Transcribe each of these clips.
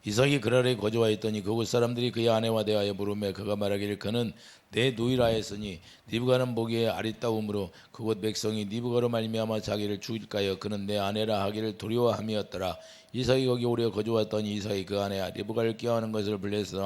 이삭이 그랄에 거주하였더니 그곳 사람들이 그의 아내와 대하여 물으며 그가 말하기를 그는 내 누이라 했으니 니브가는 보기에 아리따움으로 그곳 백성이 니브가로 말미암아 자기를 죽일까요 그는 내 아내라 하기를 두려워함이었더라. 이삭이 거기 오래 거주하였더니 이삭이 그 아내 리브가를 꾀하는 것을 블레셋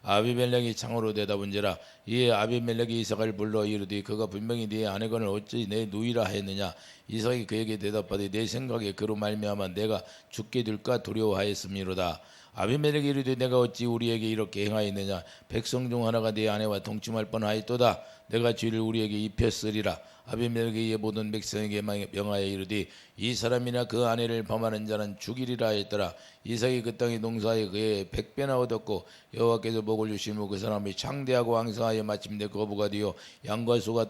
아비멜렉이 창으로 대답은지라. 이에 아비멜렉이 이삭을 불러 이르되 그가 분명히 네 아내건을 어찌 내 누이라 했느냐. 이삭이 그에게 대답하되 내 생각에 그로 말미암아 내가 죽게 될까 두려워하였음이로다. 아비멜렉이 이르되 내가 어찌 우리에게 이렇게 행하였느냐. 백성 중 하나가 네 아내와 동침할 뻔하였도다. 내가 죄를 우리에게 입혔으리라. 아비멜렉이 이에 모든 백성에게 명하여 이르되 이 사람이나 그 아내를 범하는 자는 죽이리라 했더라. 이삭이 그 땅에 농사하여 그의 100배나 얻었고 여호와께서 복을 주시며 그 사람이 창대하고 왕성하여 마침내 거부가 되어 양과 소가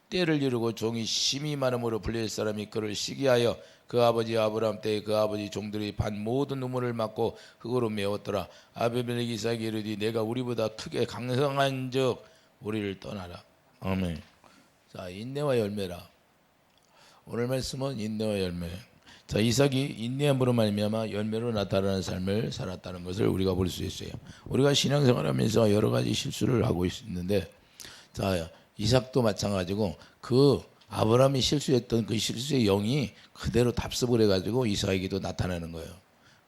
떼를 이루고 종이 심히 많음으로 블레셋 사람이 그를 시기하여 그 아버지 아브라함 때에 그 아버지 종들이 반 모든 우물을 막고 흙으로 메웠더라. 아비멜렉이 이삭에게 이르되 내가 우리보다 크게 강성한즉 우리를 떠나라. 아멘. 자, 인내와 열매라. 오늘 말씀은 인내와 열매. 자, 이삭이 인내함으로 말미암아 열매로 나타나는 삶을 살았다는 것을 우리가 볼 수 있어요. 우리가 신앙생활하면서 여러 가지 실수를 하고 있는데, 자, 이삭도 마찬가지고 그 아브라함이 실수했던 그 실수의 영이 그대로 답습을 해가지고 이삭에게도 나타나는 거예요.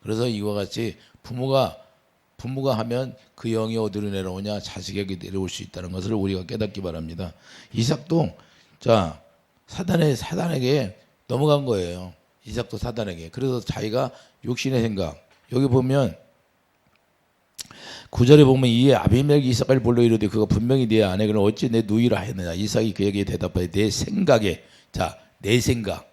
그래서 이와 같이 부모가 하면 그 영이 어디로 내려오냐? 자식에게 내려올 수 있다는 것을 우리가 깨닫기 바랍니다. 이삭도 자 사단에게 넘어간 거예요. 이삭도 사단에게. 그래서 자기가 육신의 생각, 여기 보면 9절에 보면 이에 아비멜렉이 이삭을 불러 이르되 그가 분명히 네 아내를 어찌 내 누이라 했느냐. 이삭이 그에게 대답하되 내 생각에, 자, 내 생각.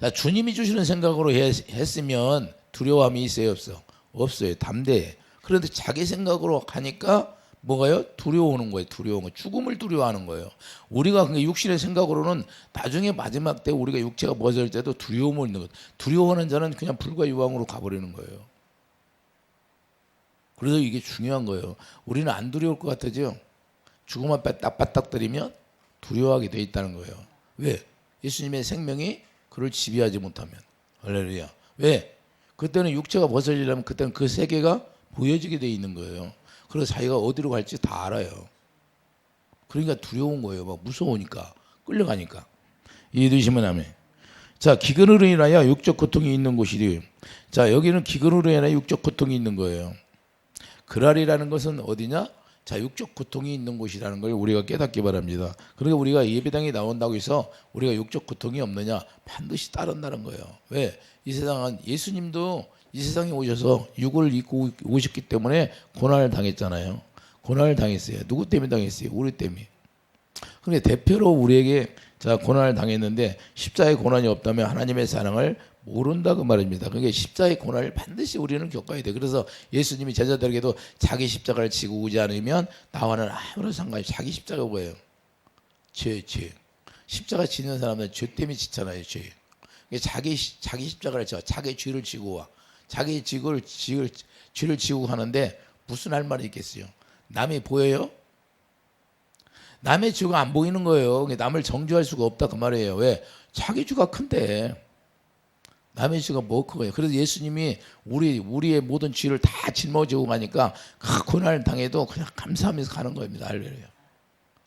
자, 주님이 주시는 생각으로 했으면 두려움이 있어요, 없어? 없어요. 담대해. 그런데 자기 생각으로 하니까 뭐가요? 두려워하는 거예요. 두려운 거. 죽음을 두려워하는 거예요. 우리가 그러니까 육신의 생각으로는 나중에 마지막 때 우리가 육체가 벗어질 때도 두려움을 있는 거예요. 두려워하는 자는 그냥 불과 유황으로 가버리는 거예요. 그래서 이게 중요한 거예요. 우리는 안 두려울 것 같아죠. 죽음 앞에 딱 맞닥뜨리면 두려워하게 돼 있다는 거예요. 왜? 예수님의 생명이 그를 지배하지 못하면. 할렐루야. 왜? 그때는 육체가 벗어지려면 그때는 그 세계가 보여지게 돼 있는 거예요. 그래서 자기가 어디로 갈지 다 알아요. 그러니까 두려운 거예요. 막 무서우니까, 끌려가니까. 이해되시면 아멘. 자, 기근으로 인하여 육적 고통이 있는 곳이래요. 자, 여기는 기근으로 인하여 육적 고통이 있는 거예요. 그랄이라는 것은 어디냐? 자, 육적 고통이 있는 곳이라는 걸 우리가 깨닫기 바랍니다. 그러니까 우리가 예배당에 나온다고 해서 우리가 육적 고통이 없느냐? 반드시 따른다는 거예요. 왜? 이 세상은 예수님도 이 세상에 오셔서 육을 입고 오셨기 때문에 고난을 당했잖아요. 고난을 당했어요. 누구 때문에 당했어요? 우리 때문에. 그런데 대표로 우리에게 자 고난을 당했는데 십자가의 고난이 없다면 하나님의 사랑을 모른다 그 말입니다. 그러니까 십자가의 고난을 반드시 우리는 겪어야 돼. 그래서 예수님이 제자들에게도 자기 십자가를 지고 오지 않으면 나와는 아무런 상관이 없이 자기 십자가 뭐예요? 죄. 십자가 지는 사람은 죄 때문에 지잖아요. 죄. 자기 십자가를 져 자기 죄를 지고 와. 자기 죄를 지고 하는데 무슨 할 말이 있겠어요? 남이 보여요? 남의 죄가 안 보이는 거예요. 남을 정죄할 수가 없다 그 말이에요. 왜? 자기 죄가 큰데 남의 죄가 뭐 크고요. 그래서 예수님이 우리의 모든 죄를 다 짊어지고 가니까 그 고난을 당해도 그냥 감사하면서 가는 겁니다. 할렐루야.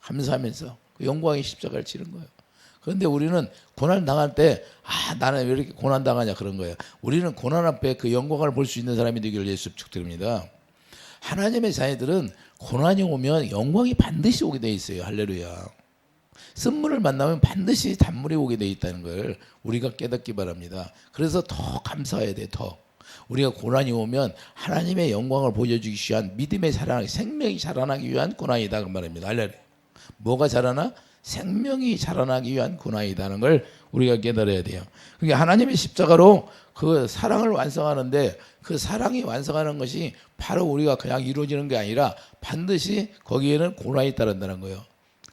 감사하면서 그 영광의 십자가를 지는 거예요. 그런데 우리는 고난 당할 때 나는 왜 이렇게 고난 당하냐 그런 거예요. 우리는 고난 앞에 그 영광을 볼 수 있는 사람이 되기를 예수 축드립니다. 하나님의 자녀들은 고난이 오면 영광이 반드시 오게 돼 있어요. 할렐루야. 쓴물을 만나면 반드시 단물이 오게 돼 있다는 걸 우리가 깨닫기 바랍니다. 그래서 더 감사해야 돼. 더 우리가 고난이 오면 하나님의 영광을 보여주기 위한 믿음의 자라나기, 생명이 자라나기 위한 고난이다 그 말입니다. 할렐루야. 뭐가 자라나? 생명이 자라나기 위한 고난이라는 걸 우리가 깨달아야 돼요. 그러니까 하나님의 십자가로 그 사랑을 완성하는데 그 사랑이 완성하는 것이 바로 우리가 그냥 이루어지는 게 아니라 반드시 거기에는 고난이 따른다는 거예요.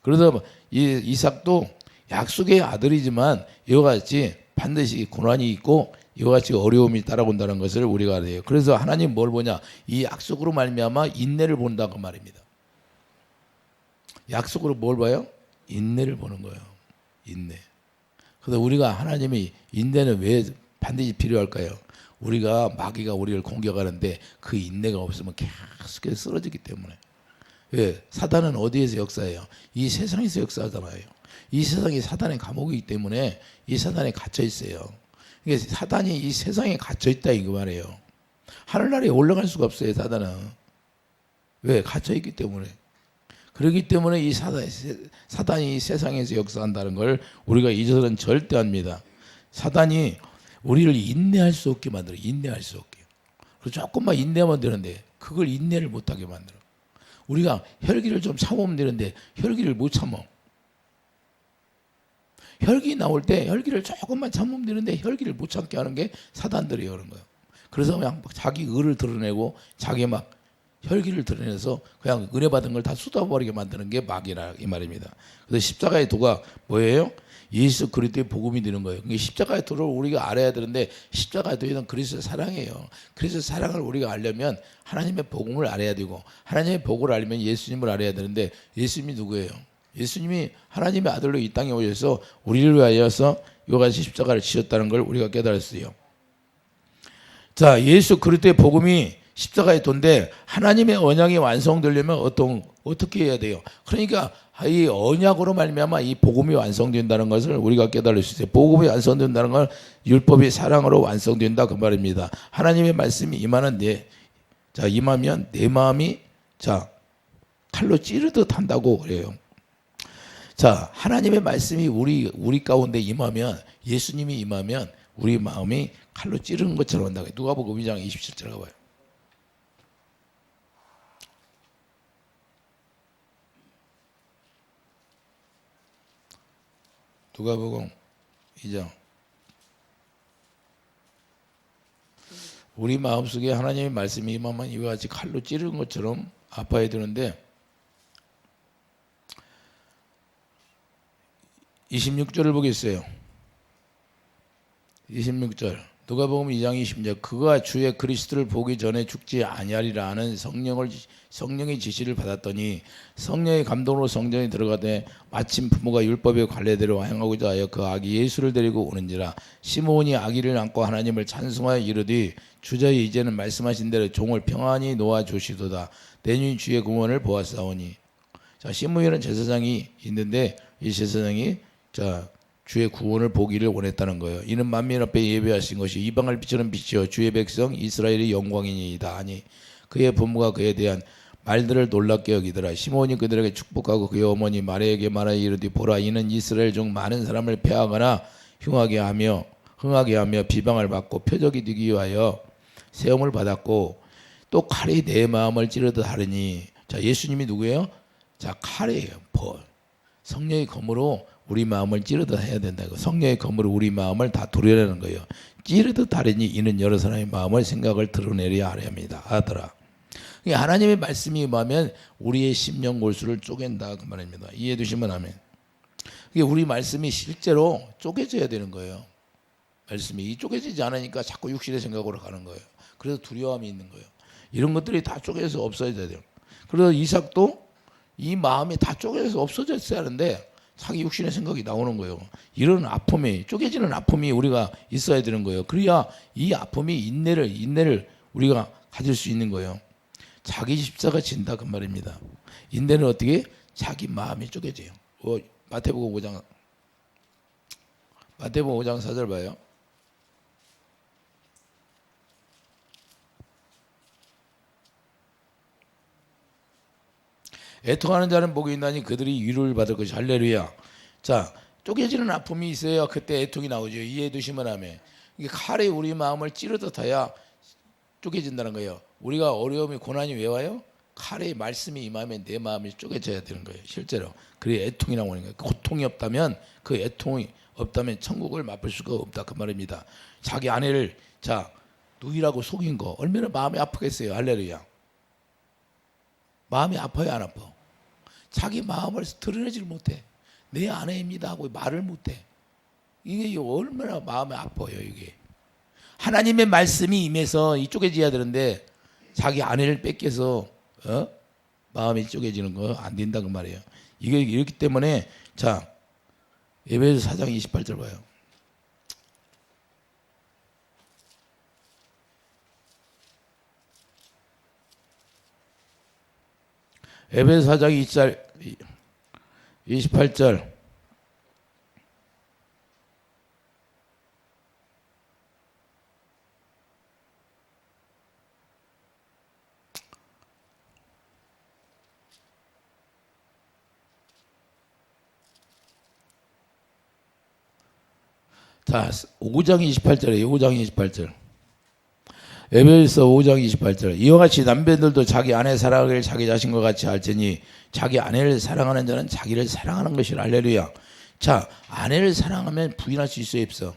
그래서 이삭도 약속의 아들이지만 이와 같이 반드시 고난이 있고 이와 같이 어려움이 따라온다는 것을 우리가 알아야 돼요. 그래서 하나님 뭘 보냐? 이 약속으로 말미암아 인내를 본다고 말입니다. 약속으로 뭘 봐요? 인내를 보는 거예요. 인내. 그래서 우리가 하나님이 인내는 왜 반드시 필요할까요? 우리가 마귀가 우리를 공격하는데 그 인내가 없으면 계속해서 쓰러지기 때문에. 왜? 사단은 어디에서 역사해요? 이 세상에서 역사하잖아요. 이 세상이 사단의 감옥이기 때문에 이 사단에 갇혀 있어요. 이게 사단이 이 세상에 갇혀 있다 이거 말이에요. 하늘나라에 올라갈 수가 없어요, 사단은. 왜? 갇혀 있기 때문에. 그렇기 때문에 이 사단이 이 세상에서 역사한다는 걸 우리가 잊어서는 절대 합니다. 사단이 우리를 인내할 수 없게 만들어요. 인내할 수 없게. 그래서 조금만 인내하면 되는데 그걸 인내를 못하게 만들어. 우리가 혈기를 좀 참으면 되는데 혈기를 못 참어. 혈기 나올 때 혈기를 조금만 참으면 되는데 혈기를 못 참게 하는 게 사단들이에요. 그런 거예요. 그래서 그냥 자기 의를 드러내고 자기 막 혈기를 드러내서 그냥 은혜 받은 걸 다 쏟아버리게 만드는 게 마귀라 이 말입니다. 그래서 십자가의 도가 뭐예요? 예수 그리스도의 복음이 되는 거예요. 십자가의 도를 우리가 알아야 되는데 십자가의 도는 그리스도의 사랑이에요. 그리스도의 사랑을 우리가 알려면 하나님의 복음을 알아야 되고 하나님의 복음을 알면 예수님을 알아야 되는데 예수님이 누구예요? 예수님이 하나님의 아들로 이 땅에 오셔서 우리를 위하여서 이와 같이 십자가를 지셨다는 걸 우리가 깨달았어요. 자, 예수 그리스도의 복음이 십자가의 도인데 하나님의 언약이 완성되려면 어떻게 해야 돼요? 그러니까 이 언약으로 말미암아 이 복음이 완성된다는 것을 우리가 깨달을 수 있어요. 복음이 완성된다는 건 율법이 사랑으로 완성된다 그 말입니다. 하나님의 말씀이 임하면 내 마음이 칼로 찌르듯 한다고 그래요. 자, 하나님의 말씀이 우리 가운데 임하면 예수님이 임하면 우리 마음이 칼로 찌르는 것처럼 한다고. 누가복음 2장 27절 가봐요. 누가복음 2장. 우리 마음속에 하나님의 말씀이 임하면 이와 같이 칼로 찌르는 것처럼 아파야 되는데 26절을 보겠어요. 26절. 누가복음 2장 20절. 그가 주의 그리스도를 보기 전에 죽지 아니하리라 하는 성령의 지시를 받았더니 성령의 감동으로 성전에 들어가되 마침 부모가 율법의 관례대로 행하고자 하여 그 아기 예수를 데리고 오는지라. 시므온이 아기를 안고 하나님을 찬송하여 이르되 주저히 이제는 말씀하신 대로 종을 평안히 놓아 주시도다. 내니 주의 구원을 보았사오니. 자, 시므온은 제사장이 있는데 이 제사장이 주의 구원을 보기를 원했다는 거예요. 이는 만민 앞에 예배하신 것이 이방을 비추는 빛이요 주의 백성 이스라엘의 영광이니이다 하니 그의 부모가 그에 대한 말들을 놀랍게 여기더라. 시므온이 그들에게 축복하고 그의 어머니 마리아에게 말하여 이르되 보라 이는 이스라엘 중 많은 사람을 패하거나 흥하게 하며 비방을 받고 표적이 되기 위하여 세움을 받았고 또 칼이 내 마음을 찌르듯 하리니. 자, 예수님이 누구예요? 자, 칼이에요. 성령의 검으로 우리 마음을 찌르듯 해야 된다고. 성령의 검으로 우리 마음을 다 도려내는 거예요. 찌르듯 하리니 이는 여러 사람의 마음을 생각을 드러내려 하렵니다. 하더라. 하나님의 말씀이 임하면 우리의 심령 골수를 쪼갠다 그 말입니다. 이해해 두시면 아멘. 우리 말씀이 실제로 쪼개져야 되는 거예요. 말씀이 쪼개지지 않으니까 자꾸 육신의 생각으로 가는 거예요. 그래서 두려움이 있는 거예요. 이런 것들이 다 쪼개져서 없어져야 돼요. 그래서 이삭도 이 마음이 다 쪼개져서 없어졌어야 하는데 자기 육신의 생각이 나오는 거예요. 이런 아픔이, 쪼개지는 아픔이 우리가 있어야 되는 거예요. 그래야 이 아픔이 인내를 우리가 가질 수 있는 거예요. 자기 십자가 진다 그 말입니다. 인내는 어떻게? 자기 마음이 쪼개져요. 마태복음 5장 4절 봐요. 애통하는 자는 복이 있나니 그들이 위로를 받을 것이. 할렐루야. 자, 쪼개지는 아픔이 있어야 그때 애통이 나오죠. 이해해 두시면 하면 이게 칼이 우리 마음을 찌르듯 해야 쪼개진다는 거예요. 우리가 어려움이 고난이 왜 와요? 칼의 말씀이 임하면 내 마음이 쪼개져야 되는 거예요. 실제로. 그래 애통이 나오는 거예요. 고통이 없다면 그 애통이 없다면 천국을 맛볼 수가 없다 그 말입니다. 자기 아내를 누이라고 속인 거 얼마나 마음이 아프겠어요. 할렐루야. 마음이 아파요 안 아파? 자기 마음을 드러내질 못해. 내 아내입니다 하고 말을 못해. 이게 얼마나 마음이 아파요. 이게 하나님의 말씀이 임해서 쪼개져야 되는데 자기 아내를 뺏겨서 마음이 쪼개지는 거 안 된다 그 말이에요. 이게 이렇기 때문에 에베소 4장 28절 봐요. 에베소 4장 28절. 자, 5장 28절에 5장 28절. 에베소 5장 28절. 이와 같이 남편들도 자기 아내 사랑을 자기 자신과 같이 할지니 자기 아내를 사랑하는 자는 자기를 사랑하는 것이라. 할렐루야. 자, 아내를 사랑하면 부인할 수 있어요, 없어?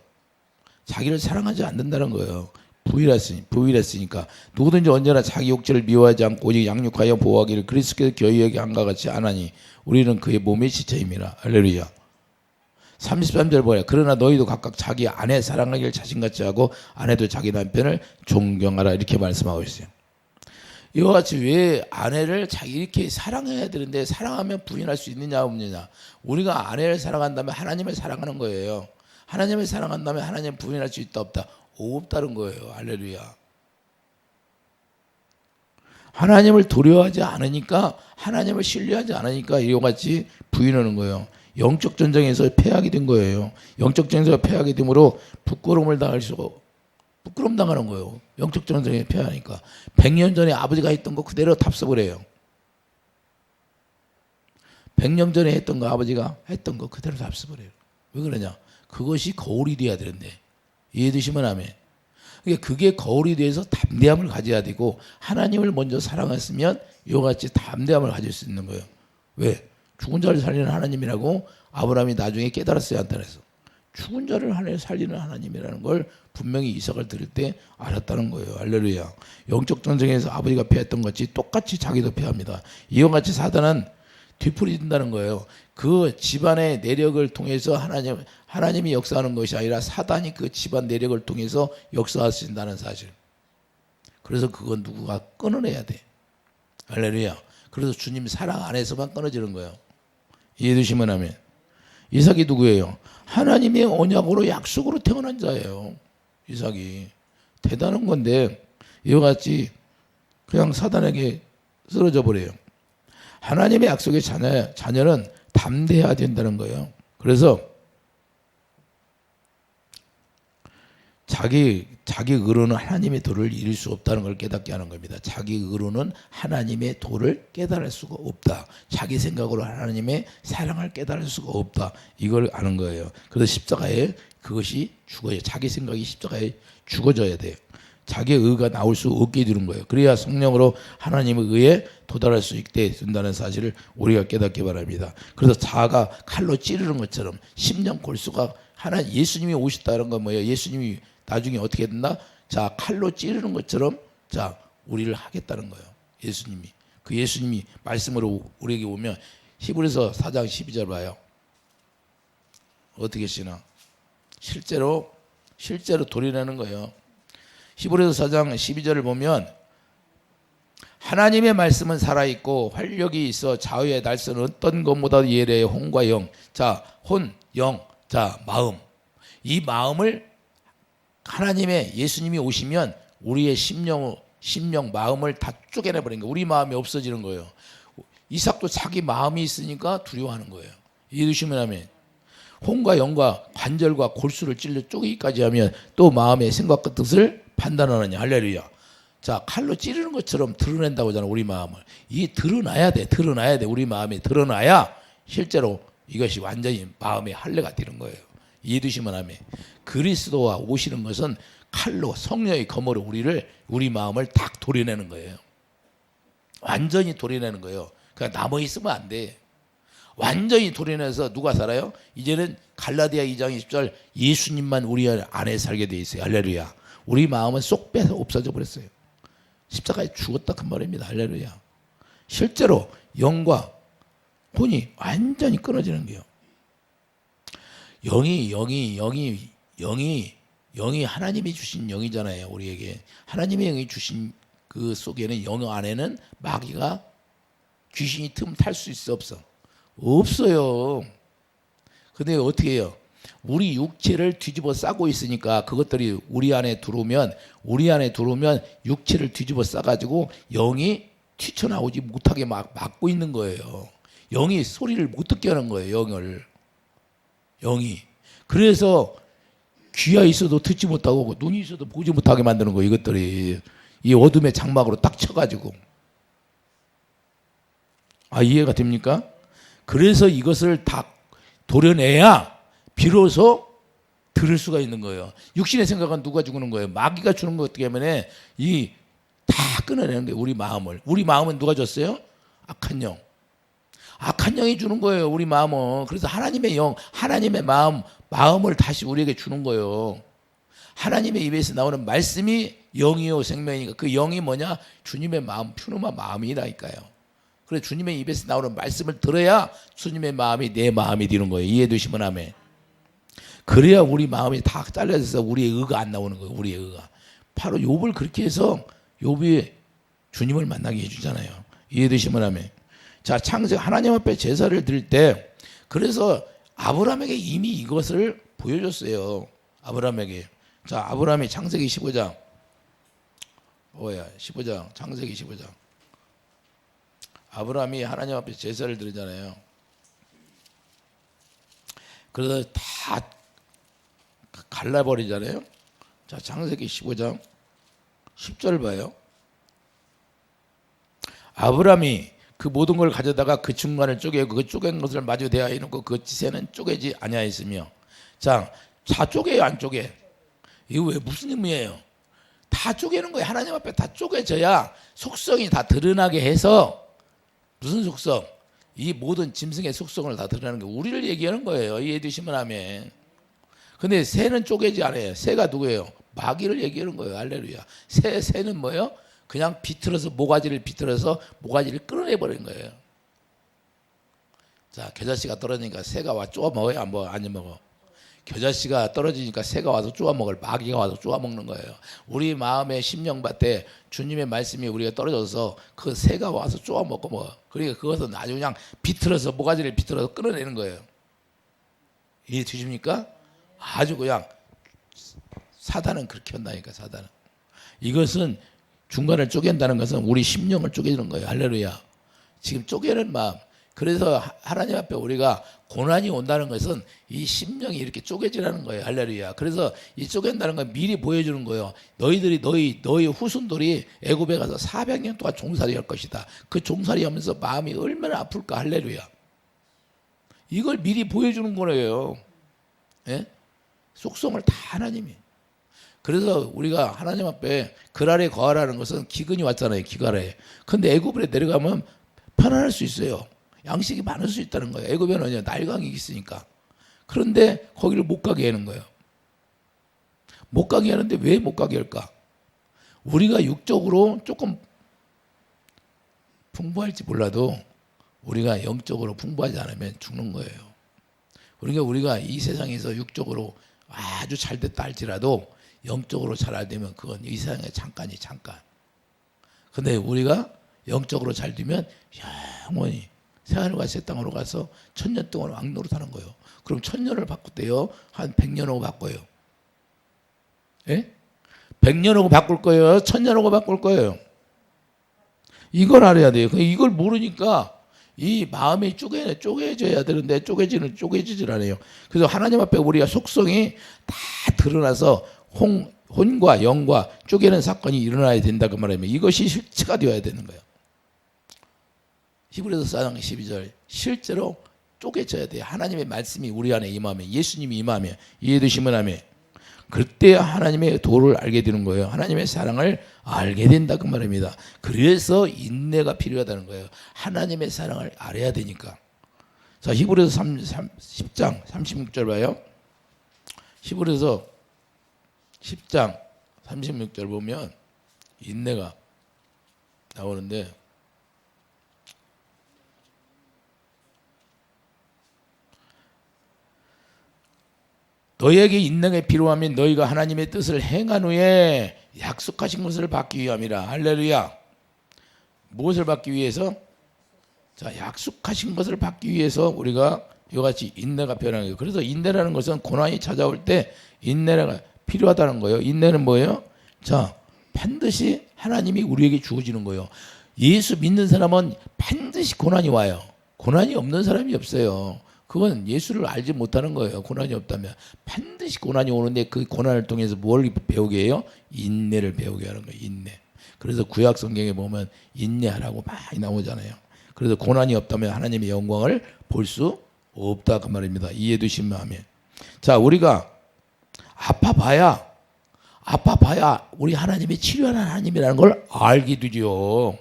자기를 사랑하지 않는다는 거예요. 부인했으니까. 누구든지 언제나 자기 욕제를 미워하지 않고 오직 양육하여 보호하기를 그리스도께서 교회에게 한과 같이 안 하니 우리는 그의 몸의 지체임이라. 할렐루야. 33절 보라. 그러나 너희도 각각 자기 아내 사랑하기를 자신같이 하고 아내도 자기 남편을 존경하라. 이렇게 말씀하고 있어요. 이와 같이 왜 아내를 자기 이렇게 사랑해야 되는데 사랑하면 부인할 수 있느냐 없느냐. 우리가 아내를 사랑한다면 하나님을 사랑하는 거예요. 하나님을 사랑한다면 하나님 부인할 수 있다 없다? 없다는 거예요. 할렐루야. 하나님을 두려워하지 않으니까, 하나님을 신뢰하지 않으니까 이와 같이 부인하는 거예요. 영적 전쟁에서 패하게 된 거예요. 영적 전쟁에서 패하게 되므로 부끄러움 당하는 거예요. 영적 전쟁에 패하니까. 100년 전에 아버지가 했던 거 그대로 답습을 해요. 100년 전에 했던 거, 아버지가 했던 거 그대로 답습을 해요. 왜 그러냐? 그것이 거울이 돼야 되는데. 이해되시면 아멘. 그게 거울이 돼서 담대함을 가져야 되고, 하나님을 먼저 사랑했으면 이와 같이 담대함을 가질 수 있는 거예요. 왜? 죽은 자를 살리는 하나님이라고 아브라함이 나중에 깨달았어야 한다 그래서. 죽은 자를 살리는 하나님이라는 걸 분명히 이삭을 들을 때 알았다는 거예요. 할렐루야. 영적 전쟁에서 아버지가 패했던 것 같이 똑같이 자기도 패합니다. 이와 같이 사단은 뒤풀이진다는 거예요. 그 집안의 내력을 통해서 하나님이 역사하는 것이 아니라 사단이 그 집안 내력을 통해서 역사하신다는 사실. 그래서 그건 누구가 끊어내야 돼. 할렐루야. 그래서 주님 사랑 안에서만 끊어지는 거예요. 이해되시면 하면. 이삭이 누구예요? 하나님의 언약으로 약속으로 태어난 자예요. 이삭이. 대단한 건데 이와 같이 그냥 사단에게 쓰러져 버려요. 하나님의 약속의 자녀는 담대해야 된다는 거예요. 그래서 자기 의로는 하나님의 도를 이룰 수 없다는 걸 깨닫게 하는 겁니다. 자기 의로는 하나님의 도를 깨달을 수가 없다. 자기 생각으로 하나님의 사랑을 깨달을 수가 없다. 이걸 아는 거예요. 그래서 십자가에 그것이 죽어요. 자기 생각이 십자가에 죽어져야 돼요. 자기의 의가 나올 수 없게 되는 거예요. 그래야 성령으로 하나님의 의에 도달할 수 있게 된다는 사실을 우리가 깨닫기 바랍니다. 그래서 자아가 칼로 찌르는 것처럼 심령 골수가 예수님이 오셨다는 건 뭐예요? 예수님이 나중에 어떻게 된다? 자, 칼로 찌르는 것처럼 자, 우리를 하겠다는 거예요. 예수님이. 그 예수님이 말씀으로 우리에게 오면 히브리서 4장 12절 봐요. 어떻게 쓰나? 실제로 도려내는 거예요. 히브리서 4장 12절을 보면 하나님의 말씀은 살아있고 활력이 있어 좌우의 날선 어떤 것보다 예래의 혼과 영. 자, 혼, 영, 자, 마음. 이 마음을 하나님의 예수님이 오시면 우리의 심령, 마음을 다 쪼개내버리는 거예요. 우리 마음이 없어지는 거예요. 이삭도 자기 마음이 있으니까 두려워하는 거예요. 이해되시면 하면. 혼과 영과 관절과 골수를 찔러 쪼개기까지 하면 또 마음의 생각과 뜻을 판단하느냐. 할렐루야. 자, 칼로 찌르는 것처럼 드러낸다고 하잖아, 우리 마음을. 이게 드러나야 돼. 우리 마음이 드러나야 실제로 이것이 완전히 마음의 할례가 되는 거예요. 이해되시면 하면. 그리스도와 오시는 것은 칼로 성령의 검으로 우리 마음을 딱 도려내는 거예요. 완전히 도려내는 거예요. 그냥 남아 있으면 안 돼. 완전히 도려내서 누가 살아요? 이제는 갈라디아 2장 20절 예수님만 우리 안에 살게 돼 있어요. 할렐루야. 우리 마음은 쏙 빼서 없어져 버렸어요. 십자가에 죽었다 그 말입니다. 할렐루야. 실제로 영과 혼이 완전히 끊어지는 거예요. 영이 하나님이 주신 영이잖아요. 우리에게 하나님의 영이 주신 그 속에는 영 안에는 마귀가 귀신이 틈 탈 수 있어 없어? 없어요. 근데 어떻게 해요? 우리 육체를 뒤집어 싸고 있으니까 그것들이 우리 안에 들어오면 육체를 뒤집어 싸가지고 영이 튀쳐나오지 못하게 막 막고 있는 거예요. 영이 소리를 못 듣게 하는 거예요. 영이. 그래서 귀가 있어도 듣지 못하고 눈이 있어도 보지 못하게 만드는 거예요. 이것들이 이 어둠의 장막으로 딱 쳐가지고. 이해가 됩니까? 그래서 이것을 다 도려내야 비로소 들을 수가 있는 거예요. 육신의 생각은 누가 주는 거예요? 마귀가 주는 거 어떻게 하면 이 다 끊어내는 거예요. 우리 마음은 누가 줬어요? 악한 영. 악한 영이 주는 거예요. 우리 마음은. 그래서 하나님의 영, 하나님의 마음을 다시 우리에게 주는 거예요. 하나님의 입에서 나오는 말씀이 영이요 생명이니까 그 영이 뭐냐? 주님의 마음, 푸르마 마음이라니까요. 그래서 주님의 입에서 나오는 말씀을 들어야 주님의 마음이 내 마음이 되는 거예요. 이해되시면 아멘. 그래야 우리 마음이 다 잘려져서 우리의 의가 안 나오는 거예요. 우리의 의가. 바로 욥을 그렇게 해서 욥이 주님을 만나게 해주잖아요. 이해되시면 아멘. 자, 창세 하나님 앞에 제사를 드릴 때 그래서 아브라함에게 이미 이것을 보여줬어요. 아브라함에게. 자, 아브라함이 창세기 15장. 15장. 창세기 15장. 아브라함이 하나님 앞에 제사를 드리잖아요. 그래서 다 갈라버리잖아요. 자, 창세기 15장 10절 봐요. 아브라함이 그 모든 걸 가져다가 그 중간을 쪼개고 그 쪼갠 것을 마주 대하여 놓고 그 새는 쪼개지 아니하였으며. 자, 다 쪼개요, 안 쪼개? 이거 왜 무슨 의미예요? 다 쪼개는 거예요. 하나님 앞에 다 쪼개져야 속성이 다 드러나게 해서. 무슨 속성? 이 모든 짐승의 속성을 다 드러나는 게 우리를 얘기하는 거예요. 이해되시면 아멘. 근데 새는 쪼개지 않아요. 새가 누구예요? 마귀를 얘기하는 거예요. 할렐루야. 새는 뭐예요? 그냥 모가지를 비틀어서 모가지를 끌어내버리는 거예요. 자, 겨자씨가 떨어지니까 새가 와 쪼아 먹어요? 안 먹어? 겨자씨가 떨어지니까 새가 와서 쪼아 먹을, 마귀가 와서 쪼아 먹는 거예요. 우리 마음의 심령밭에 주님의 말씀이 우리가 떨어져서 그 새가 와서 쪼아 먹고 그러니까 그것은 아주 그냥 모가지를 비틀어서 끌어내는 거예요. 이해 되십니까? 아주 그냥 사단은 그렇게 한다니까. 사단은. 이것은 중간을 쪼갠다는 것은 우리 심령을 쪼개는 거예요. 할렐루야. 지금 쪼개는 마음. 그래서 하나님 앞에 우리가 고난이 온다는 것은 이 심령이 이렇게 쪼개지라는 거예요. 할렐루야. 그래서 이 쪼갠다는 건 미리 보여주는 거예요. 너희 후손들이 애굽에 가서 400년 동안 종살이 할 것이다. 그 종살이 하면서 마음이 얼마나 아플까. 할렐루야. 이걸 미리 보여주는 거예요. 예? 속성을 다 하나님이. 그래서 우리가 하나님 앞에 글 아래 거하라는 것은 기근이 왔잖아요. 기가래. 근데 애굽에 내려가면 편안할 수 있어요. 양식이 많을 수 있다는 거예요. 애굽에는 날강이 있으니까. 그런데 거기를 못 가게 하는 거예요. 못 가게 하는데 왜 못 가게 할까? 우리가 육적으로 조금 풍부할지 몰라도 우리가 영적으로 풍부하지 않으면 죽는 거예요. 그러니까 우리가 이 세상에서 육적으로 아주 잘 됐다 할지라도 영적으로 잘 안 되면 그건 이 세상에 잠깐. 근데 우리가 영적으로 잘 되면 영원히 새하늘과 새 땅으로 가서 1000년 동안 왕노릇 하는 거예요. 그럼 1000년을 바꿀 때요, 한 100년하고 바꿔요. 예? 100년하고 바꿀 거예요? 1000년하고 바꿀 거예요? 이걸 알아야 돼요. 이걸 모르니까 이 마음이 쪼개져야 되는데 쪼개지질 않아요. 그래서 하나님 앞에 우리가 속성이 다 드러나서 혼과 영과 쪼개는 사건이 일어나야 된다 그 말이면 이것이 실체가 되어야 되는 거예요. 히브리서 4장 12절 실제로 쪼개져야 돼요. 하나님의 말씀이 우리 안에 임하면, 예수님이 임하면, 이해되시면 하면 그때 하나님의 도를 알게 되는 거예요. 하나님의 사랑을 알게 된다 그 말입니다. 그래서 인내가 필요하다는 거예요. 하나님의 사랑을 알아야 되니까. 자, 히브리서 10장 36절 봐요. 히브리서 10장 36절 보면 인내가 나오는데 너희에게 인내가 필요하면 너희가 하나님의 뜻을 행한 후에 약속하신 것을 받기 위함이라. 할렐루야. 무엇을 받기 위해서? 자, 약속하신 것을 받기 위해서 우리가 이같이 인내가 필요한 거예요. 그래서 인내라는 것은 고난이 찾아올 때 인내가 필요하다는 거예요. 인내는 뭐예요? 자, 반드시 하나님이 우리에게 주어지는 거예요. 예수 믿는 사람은 반드시 고난이 와요. 고난이 없는 사람이 없어요. 그건 예수를 알지 못하는 거예요. 고난이 없다면 반드시 고난이 오는데 그 고난을 통해서 뭘 배우게 해요? 인내를 배우게 하는 거예요. 인내. 그래서 구약 성경에 보면 인내하라고 많이 나오잖아요. 그래서 고난이 없다면 하나님의 영광을 볼 수 없다 그 말입니다. 이해해 두시면 아멘. 자, 우리가 아파봐야 우리 하나님이 치료하는 하나님이라는 걸 알게 되죠.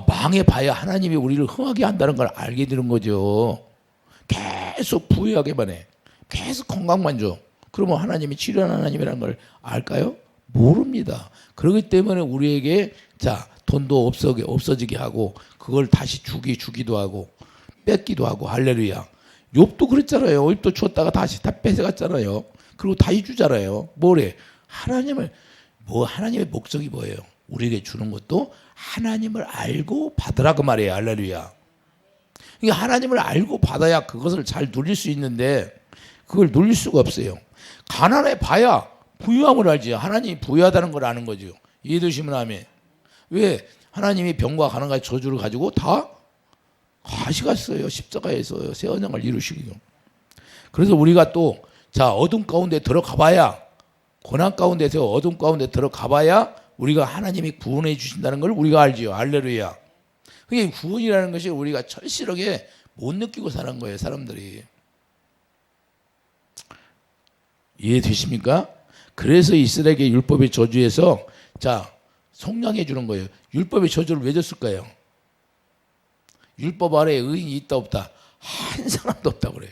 망해봐야 하나님이 우리를 흥하게 한다는 걸 알게 되는 거죠. 계속 부유하게만 해. 계속 건강만 줘. 그러면 하나님이 치료하는 하나님이라는 걸 알까요? 모릅니다. 그렇기 때문에 우리에게 자 돈도 없어지게 하고 그걸 다시 주기도 하고 뺏기도 하고 할렐루야. 욥도 그랬잖아요. 욥도 줬다가 다시 다 뺏어갔잖아요. 그리고 다시 주잖아요. 뭐래? 하나님의 목적이 뭐예요? 우리에게 주는 것도 하나님을 알고 받으라 그 말이에요. 할렐루야. 이게 하나님을 알고 받아야 그것을 잘 누릴 수 있는데 그걸 누릴 수가 없어요. 가난해 봐야 부유함을 알지. 하나님이 부유하다는 걸 아는 거죠. 이해되시면 아멘. 왜? 하나님이 병과 가난과 저주를 가지고 다 가시갔어요. 십자가에서 새 언약을 이루시기로. 그래서 우리가 또 자 어둠 가운데 들어가 봐야 고난 가운데서 어둠 가운데 들어가 봐야 우리가 하나님이 구원해 주신다는 걸 우리가 알지요. 할렐루야. 그게 구원이라는 것이 우리가 절실하게 못 느끼고 사는 거예요. 사람들이. 이해되십니까? 그래서 이스라엘에게 율법의 저주에서 자 속량해 주는 거예요. 율법의 저주를 왜 줬을까요? 율법 아래에 의인이 있다 없다? 한 사람도 없다고 그래요.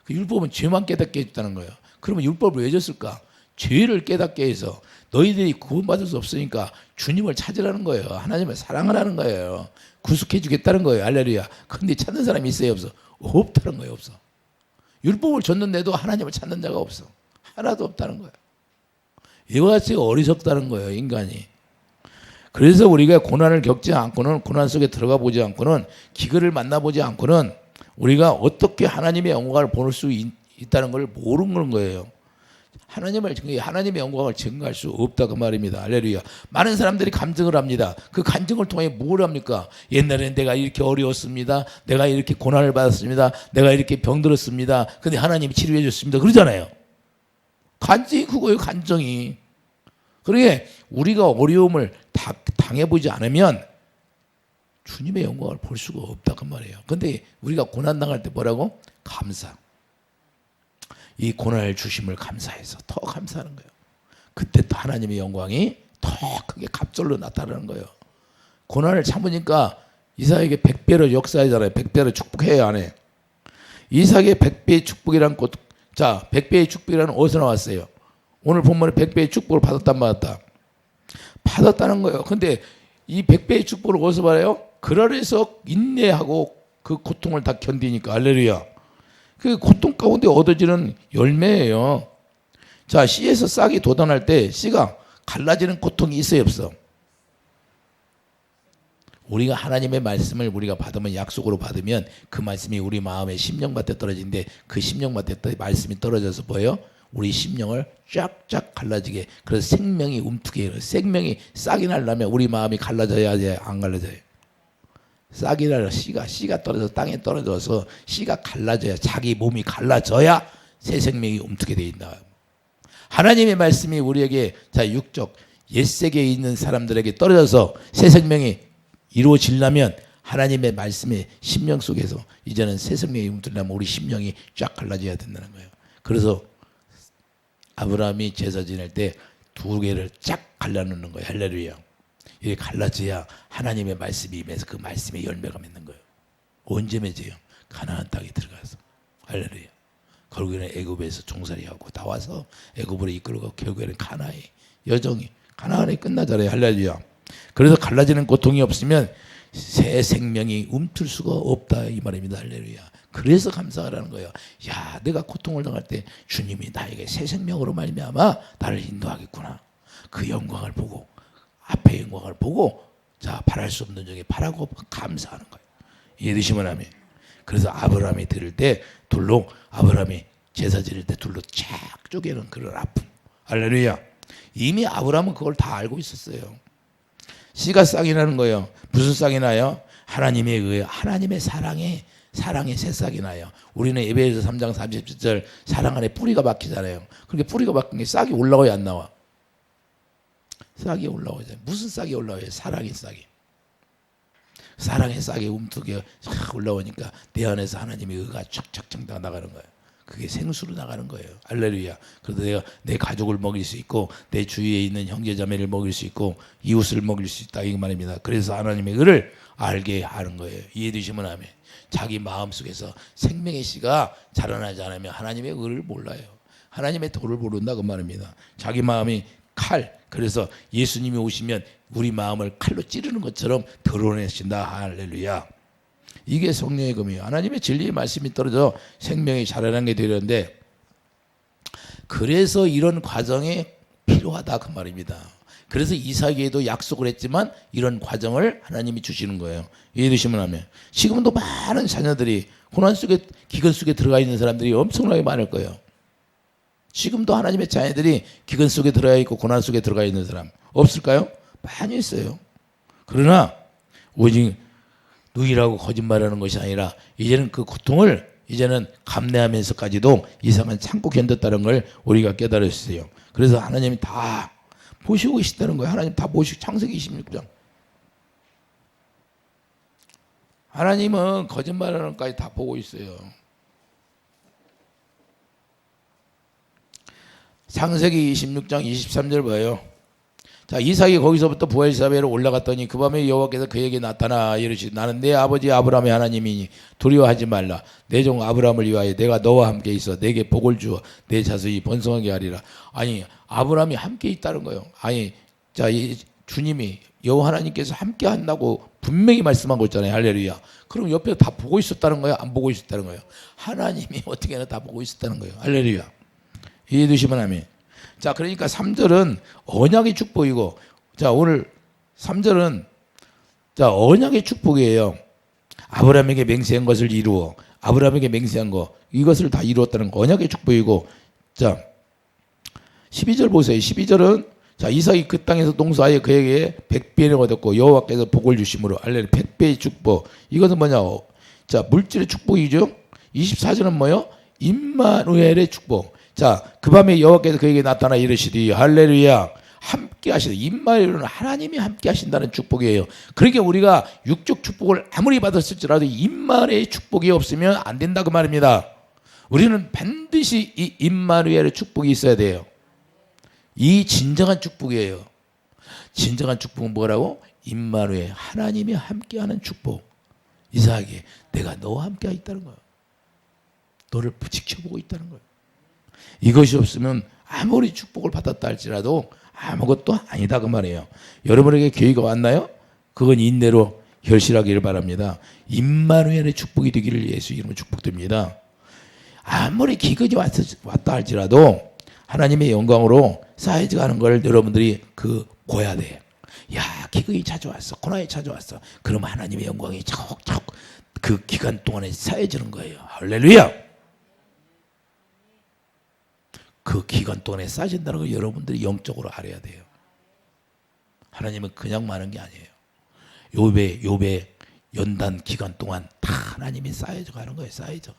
그 율법은 죄만 깨닫게 해줬다는 거예요. 그러면 율법을 왜 줬을까? 죄를 깨닫게 해서 너희들이 구원받을 수 없으니까 주님을 찾으라는 거예요. 하나님을 사랑하라는 거예요. 구속해 주겠다는 거예요. 할렐루야. 그런데 찾는 사람이 있어요? 없어? 없다는 거예요. 없어. 율법을 줬는데도 하나님을 찾는 자가 없어. 하나도 없다는 거예요. 이와 같이 어리석다는 거예요. 인간이. 그래서 우리가 고난을 겪지 않고는 고난 속에 들어가 보지 않고는 기근을 만나보지 않고는 우리가 어떻게 하나님의 영광을 볼 수 있다는 걸 모르는 거예요. 하나님의 영광을 증거할 수 없다 그 말입니다. 할렐루야. 많은 사람들이 감정을 합니다. 그 감정을 통해 뭘 합니까? 옛날에는 내가 이렇게 어려웠습니다. 내가 이렇게 고난을 받았습니다. 내가 이렇게 병들었습니다. 근데 하나님이 치료해 줬습니다. 그러잖아요. 간증이 그거예요. 간증이. 그러게 우리가 어려움을 당해보지 않으면 주님의 영광을 볼 수가 없다 그 말이에요. 근데 우리가 고난 당할 때 뭐라고? 감사. 이 고난을 주심을 감사해서 더 감사하는 거예요. 그때 또 하나님의 영광이 더 크게 갑절로 나타나는 거예요. 고난을 참으니까 이삭에게 100배로 역사하잖아요. 100배로 축복해야 안 해. 이삭의 100배의 축복이란 것, 자 100배의 축복이라는 어디서 나왔어요? 오늘 본문에 100배의 축복을 받았단 말았다. 받았다는 거예요. 근데 이 100배의 축복을 어디서 받아요? 그러려서 인내하고 그 고통을 다 견디니까. 할렐루야. 그 고통 가운데 얻어지는 열매예요. 자, 씨에서 싹이 돋아날 때 씨가 갈라지는 고통이 있어요, 없어? 우리가 하나님의 말씀을 우리가 받으면 약속으로 받으면 그 말씀이 우리 마음에 심령밭에 떨어지는데 그 심령밭에 말씀이 떨어져서 뭐예요? 우리 심령을 쫙쫙 갈라지게. 그래서 생명이 움트게 해요. 생명이 싹이 나려면 우리 마음이 갈라져야 돼, 안 갈라져요? 싹이 나려 씨가 떨어져서 땅에 떨어져서 씨가 갈라져야, 자기 몸이 갈라져야 새 생명이 움트게 돼 있다. 하나님의 말씀이 우리에게 자 육적 옛세계에 있는 사람들에게 떨어져서 새 생명이 이루어지려면 하나님의 말씀의 심령 속에서 이제는 새 생명이 움트려면 우리 심령이 쫙 갈라져야 된다는 거예요. 그래서 아브라함이 제사 지낼 때 두 개를 쫙 갈라놓는 거예요. 할렐루야. 이게 갈라져야 하나님의 말씀이 임해서 그 말씀의 열매가 맺는 거예요. 언제 맺어요? 가나안 땅에 들어가서. 할렐루야. 결국에는 애굽에서 종살이하고 다 와서 애굽으로 이끌고 결국에는 가나안의 여정이 가나안에 끝나잖아요. 할렐루야. 그래서 갈라지는 고통이 없으면 새 생명이 움틀 수가 없다 이 말입니다. 할렐루야. 그래서 감사하라는 거예요. 야, 내가 고통을 당할 때 주님이 나에게 새 생명으로 말미암아 나를 인도하겠구나. 그 영광을 보고 앞에 영광을 보고 자 바랄 수 없는 중에 바라고 감사하는 거예요. 이해되시면 아멘. 그래서 아브라함이 들을 때 둘로 아브라함이 제사 지낼 때 둘로 쫙 쪼개는 그런 아픔. 할렐루야. 이미 아브라함은 그걸 다 알고 있었어요. 씨가 싹이 나는 거예요. 무슨 싹이 나요? 하나님의 의에, 하나님의 사랑의 새싹이 나요. 우리는 에베소서 3장 37절 사랑 안에 뿌리가 박히잖아요. 그렇게 뿌리가 박힌 게 싹이 올라와야 안 나와? 싹이 올라오잖아요. 무슨 싹이 올라와요? 사랑의 싹이. 사랑의 싹이 움트게 올라오니까 내 안에서 하나님의 의가 촥촥촥 나가는 거예요. 그게 생수로 나가는 거예요. 할렐루야. 그래서 내가 내 가족을 먹일 수 있고 내 주위에 있는 형제자매를 먹일 수 있고 이웃을 먹일 수 있다 이 말입니다. 그래서 하나님의 의를 알게 하는 거예요. 이해되시면 아멘. 자기 마음속에서 생명의 씨가 자라나지 않으면 하나님의 의를 몰라요. 하나님의 도를 모른다 그 말입니다. 자기 마음이 칼, 그래서 예수님이 오시면 우리 마음을 칼로 찌르는 것처럼 드러내신다. 할렐루야. 이게 성령의 검이에요. 하나님의 진리의 말씀이 떨어져 생명이 자라나는 게 되는데, 그래서 이런 과정이 필요하다 그 말입니다. 그래서 이삭에게도 약속을 했지만 이런 과정을 하나님이 주시는 거예요. 이해되시면 하면 지금도 많은 자녀들이 고난 속에, 기근 속에 들어가 있는 사람들이 엄청나게 많을 거예요. 지금도 하나님의 자녀들이 기근 속에 들어가 있고 고난 속에 들어가 있는 사람 없을까요? 많이 있어요. 그러나 오직 누이라고 거짓말하는 것이 아니라 이제는 그 고통을 이제는 감내하면서까지도 이상은 참고 견뎠다는 걸 우리가 깨달았어요. 그래서 하나님이 다 보시고 계시다는 거예요. 하나님 다 보시고, 창세기 26장. 하나님은 거짓말하는 것까지 다 보고 있어요. 창세기 26장 23절 봐요. 자, 이삭이 거기서부터 부엘사베로 올라갔더니 그 밤에 여호와께서 그에게 나타나 이르시되 나는 내 아버지 아브라함의 하나님이니 두려워하지 말라. 내 종 아브라함을 위하여 내가 너와 함께 있어 내게 복을 주어 내 자손이 번성하게 하리라. 아니, 아브라함이 함께 있다는 거예요. 아니, 자, 이 주님이 여호와 하나님께서 함께 한다고 분명히 말씀한 거 있잖아요. 할렐루야. 그럼 옆에 다 보고 있었다는 거예요? 안 보고 있었다는 거예요? 하나님이 어떻게나 다 보고 있었다는 거예요. 할렐루야. 이해되시면 아멘. 자, 그러니까 3절은 언약의 축복이고, 자, 오늘 3절은 자, 언약의 축복이에요. 아브라함에게 맹세한 것을 이루어, 아브라함에게 맹세한 거, 이것을 다 이루었다는 거, 언약의 축복이고. 자, 12절 보세요. 12절은 자, 이삭이 그 땅에서 동서하여 그에게 100배를 얻었고 여호와께서 복을 주심으로. 할렐루야. 100배의 축복. 이것은 뭐냐? 자, 물질의 축복이죠. 24절은 뭐요? 임마누엘의 축복. 자, 그 밤에 여호와께서 그에게 나타나 이르시되 할렐루야. 함께 하시다. 임마누엘은 하나님이 함께 하신다는 축복이에요. 그러니까 우리가 육적 축복을 아무리 받았을지라도 임마누엘의 축복이 없으면 안 된다 그 말입니다. 우리는 반드시 이 임마누엘의 축복이 있어야 돼요. 이 진정한 축복이에요. 진정한 축복은 뭐라고? 임마누엘, 하나님이 함께하는 축복. 이삭에게 내가 너와 함께 있다는 거예요. 너를 지켜보고 있다는 거예요. 이것이 없으면 아무리 축복을 받았다 할지라도 아무것도 아니다 그 말이에요. 여러분에게 기회가 왔나요? 그건 인내로 결실하기를 바랍니다. 임마누엘의 축복이 되기를 예수 이름으로 축복드립니다. 아무리 기근이 왔다 할지라도 하나님의 영광으로 쌓여져 가는 걸 여러분들이 보야 돼. 야, 기근이 찾아왔어. 고난이 찾아왔어. 그럼 하나님의 영광이 차곡차곡 그 기간 동안에 쌓여지는 거예요. 할렐루야. 그 기간 동안에 쌓여진다는 걸 여러분들이 영적으로 알아야 돼요. 하나님은 그냥 많은 게 아니에요. 욥의 연단 기간 동안 다 하나님이 쌓여져 가는 거예요. 쌓여져.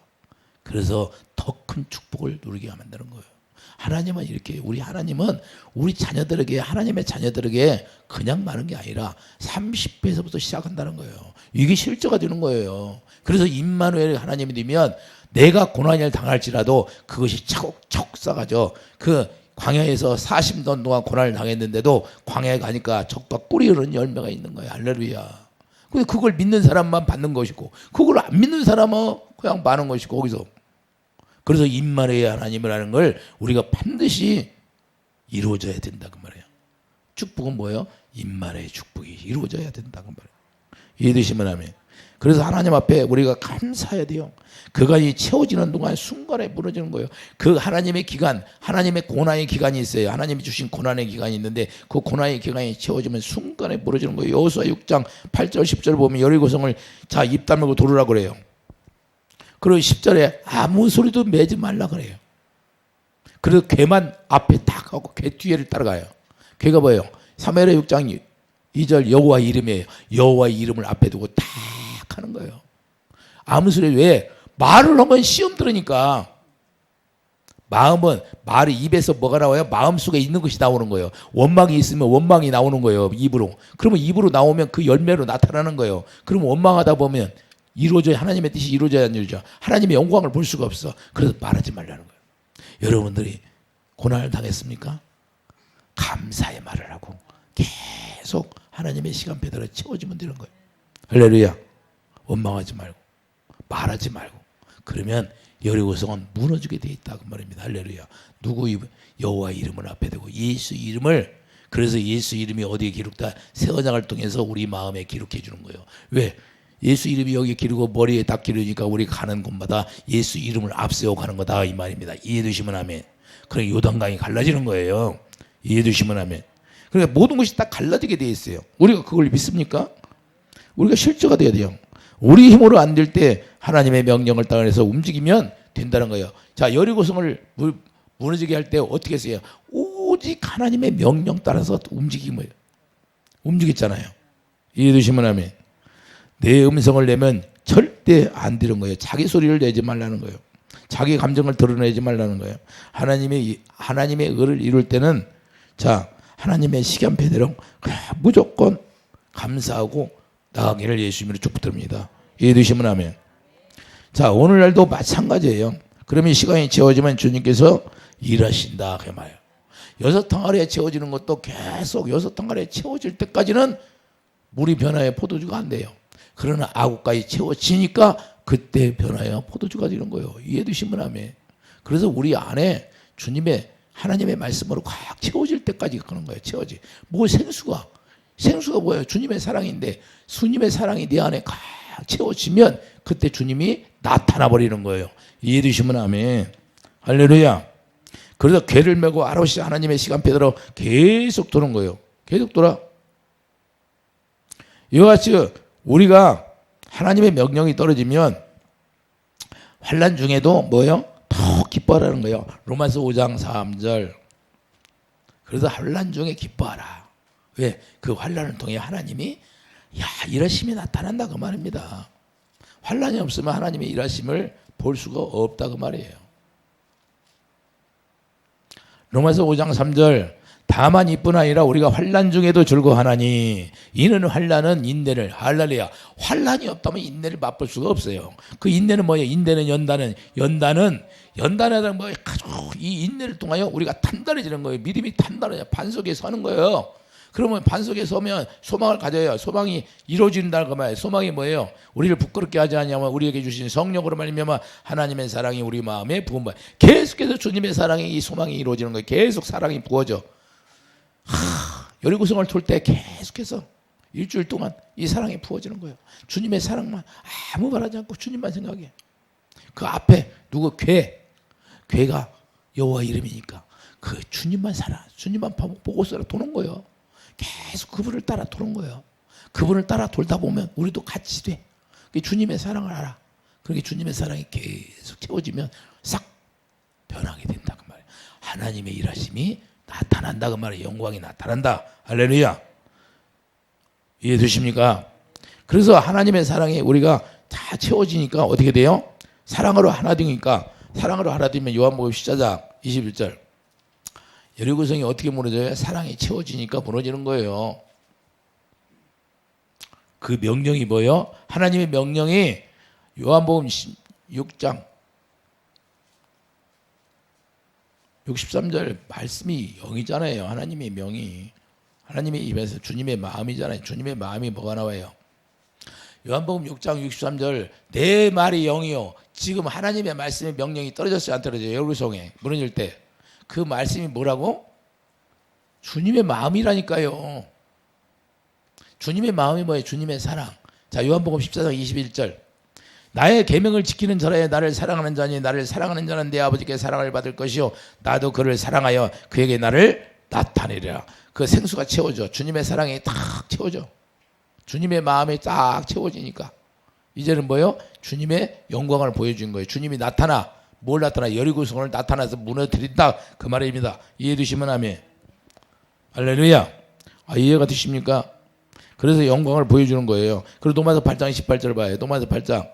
그래서 더 큰 축복을 누리게 만드는 거예요. 하나님은 이렇게, 우리 하나님은 우리 자녀들에게, 하나님의 자녀들에게 그냥 많은 게 아니라 30배에서부터 시작한다는 거예요. 이게 실제가 되는 거예요. 그래서 임마누엘 하나님이 되면 내가 고난을 당할지라도 그것이 차곡차곡 쌓아져. 그 광야에서 40년 동안 고난을 당했는데도 광야에 가니까 적과 꿀이 흐르는 열매가 있는 거예요. 할렐루야. 근데 그걸 믿는 사람만 받는 것이고, 그걸 안 믿는 사람은 그냥 많은 것이고, 거기서. 그래서 임마누엘 하나님이라는 걸 우리가 반드시 이루어져야 된다 그 말이에요. 축복은 뭐예요? 임마누엘 축복이 이루어져야 된다 그 말이에요. 이해되시면 하면. 그래서 하나님 앞에 우리가 감사해야 돼요. 그간이 채워지는 동안 순간에 무너지는 거예요. 그 하나님의 기간, 하나님의 고난의 기간이 있어요. 하나님이 주신 고난의 기간이 있는데 그 고난의 기간이 채워지면 순간에 무너지는 거예요. 여호수아 6장 8절 10절 보면 여리고성을 자, 입 다물고 돌으라 그래요. 그리고 10절에 아무 소리도 내지 말라 그래요. 그래서 괴만 앞에 딱 하고 괴 뒤에를 따라가요. 괴가 뭐예요? 사무엘의 6장 2절 여호와 이름이에요. 여호와 이름을 앞에 두고 딱 하는 거예요. 아무 소리 왜? 말을 하면 시험 들으니까. 마음은 말이 입에서 뭐가 나와요? 마음속에 있는 것이 나오는 거예요. 원망이 있으면 원망이 나오는 거예요. 입으로. 그러면 입으로 나오면 그 열매로 나타나는 거예요. 그러면 원망하다 보면 이루어져야 하나님의 뜻이 이루어져야 안 이루어져. 하나님의 영광을 볼 수가 없어. 그래서 말하지 말라는 거예요. 여러분들이 고난을 당했습니까? 감사의 말을 하고 계속 하나님의 시간표대로 채워지면 되는 거예요. 할렐루야. 원망하지 말고 말하지 말고 그러면 여리고성은 무너지게 돼 있다 그 말입니다. 할렐루야. 누구 여호와 이름을 앞에 두고 예수 이름을 그래서 예수 이름이 어디에 기록다? 새 언약을 통해서 우리 마음에 기록해 주는 거예요. 왜? 예수 이름이 여기 기르고 머리에 딱 기르니까 우리 가는 곳마다 예수 이름을 앞세워 가는 거다 이 말입니다. 이해되시면 아멘. 그러니 요단강이 갈라지는 거예요. 이해되시면 아멘. 그러니까 모든 것이 딱 갈라지게 돼 있어요. 우리가 그걸 믿습니까? 우리가 실제가 돼야 돼요. 우리 힘으로 안 될 때 하나님의 명령을 따라서 움직이면 된다는 거예요. 자, 여리고성을 무너지게 할 때 어떻게 했어요? 오직 하나님의 명령 따라서 움직인 거예요. 움직였잖아요. 이해되시면 아멘. 내 음성을 내면 절대 안 들은 거예요. 자기 소리를 내지 말라는 거예요. 자기 감정을 드러내지 말라는 거예요. 하나님의 의를 이룰 때는 자, 하나님의 시간표대로 무조건 감사하고 나가기를 예수님으로 축복드립니다. 이해되시면 아멘. 자, 오늘날도 마찬가지예요. 그러면 시간이 채워지면 주님께서 일하신다 그 말이에요. 6탕아리에 채워지는 것도 계속 6탕아리에 채워질 때까지는 물이 변화해 포도주가 안 돼요. 그러나 아구까지 채워지니까 그때 변화해 포도주가 되는 거예요. 이해되시면 아멘. 그래서 우리 안에 주님의 하나님의 말씀으로 꽉 채워질 때까지 그런 거예요. 채워지. 뭐 생수가 뭐예요? 주님의 사랑인데 주님의 사랑이 내 안에 꽉 채워지면 그때 주님이 나타나 버리는 거예요. 이해되시면 아멘. 할렐루야. 그래서 괴를 메고 아롯이 하나님의 시간표대로 계속 도는 거예요. 계속 돌아. 이와 같이 우리가 하나님의 명령이 떨어지면 환난 중에도 뭐예요? 더 기뻐하라는 거예요. 로마서 5장 3절. 그래서 환난 중에 기뻐하라. 왜? 그 환난을 통해 하나님이 일하심이 나타난다 그 말입니다. 환난이 없으면 하나님의 일하심을 볼 수가 없다 그 말이에요. 로마서 5장 3절. 다만 이뿐 아니라 우리가 환난 중에도 즐거워하나니 이는 환난은 인내를 할렐루야. 환난이 없다면 인내를 맛볼 수가 없어요. 그 인내는 뭐예요? 인내는 연단하다는 뭐예요? 이 인내를 통하여 우리가 단단해지는 거예요. 믿음이 단단해져 반석에 서는 거예요. 그러면 반석에 서면 소망을 가져야 소망이 이루어진다는 거 말이에요. 소망이 뭐예요? 우리를 부끄럽게 하지 않냐면 우리에게 주신 성령으로 말미암아 하나님의 사랑이 우리 마음에 부은 거예요. 계속해서 주님의 사랑이 이 소망이 이루어지는 거예요. 계속 사랑이 부어져. 여리고성을 돌 때 계속해서 일주일 동안 이 사랑이 부어지는 거예요. 주님의 사랑만 아무 말하지 않고 주님만 생각해. 그 앞에 누구 괴가 여호와 이름이니까 그 주님만 보고서 도는 거예요. 계속 그분을 따라 도는 거예요. 그분을 따라 돌다 보면 우리도 같이 돼. 주님의 사랑을 알아. 그렇게 주님의 사랑이 계속 채워지면 싹 변하게 된다 그 말이에요. 하나님의 일하심이 나타난다 그 말이에요. 영광이 나타난다. 할렐루야. 이해되십니까? 그래서 하나님의 사랑이 우리가 다 채워지니까 어떻게 돼요? 사랑으로 하나 되니까 사랑으로 하나 되면 요한복음 14장 21절. 여리고성이 어떻게 무너져요? 사랑이 채워지니까 무너지는 거예요. 그 명령이 뭐예요? 하나님의 명령이 요한복음 6장 63절 말씀이 영이잖아요. 하나님의 명이. 하나님의 입에서 주님의 마음이잖아요. 주님의 마음이 뭐가 나와요? 요한복음 6장 63절 내 말이 영이요. 지금 하나님의 말씀의 명령이 떨어졌어요? 안 떨어져요? 여리고성에 무너질 때. 그 말씀이 뭐라고? 주님의 마음이라니까요. 주님의 마음이 뭐예요? 주님의 사랑. 자, 요한복음 14장 21절. 나의 계명을 지키는 자라야 나를 사랑하는 자니 나를 사랑하는 자는 내 아버지께 사랑을 받을 것이요 나도 그를 사랑하여 그에게 나를 나타내리라. 그 생수가 채워져. 주님의 사랑이 딱 채워져. 주님의 마음이 딱 채워지니까 이제는 뭐예요? 주님의 영광을 보여준 거예요. 주님이 나타나. 뭘 나타나? 여리고성을 나타나서 무너뜨린다 그 말입니다. 이해되시면 아멘. 할렐루야. 이해가 되십니까? 그래서 영광을 보여주는 거예요. 그리고 로마서 8장 18절 봐요. 로마서 8장.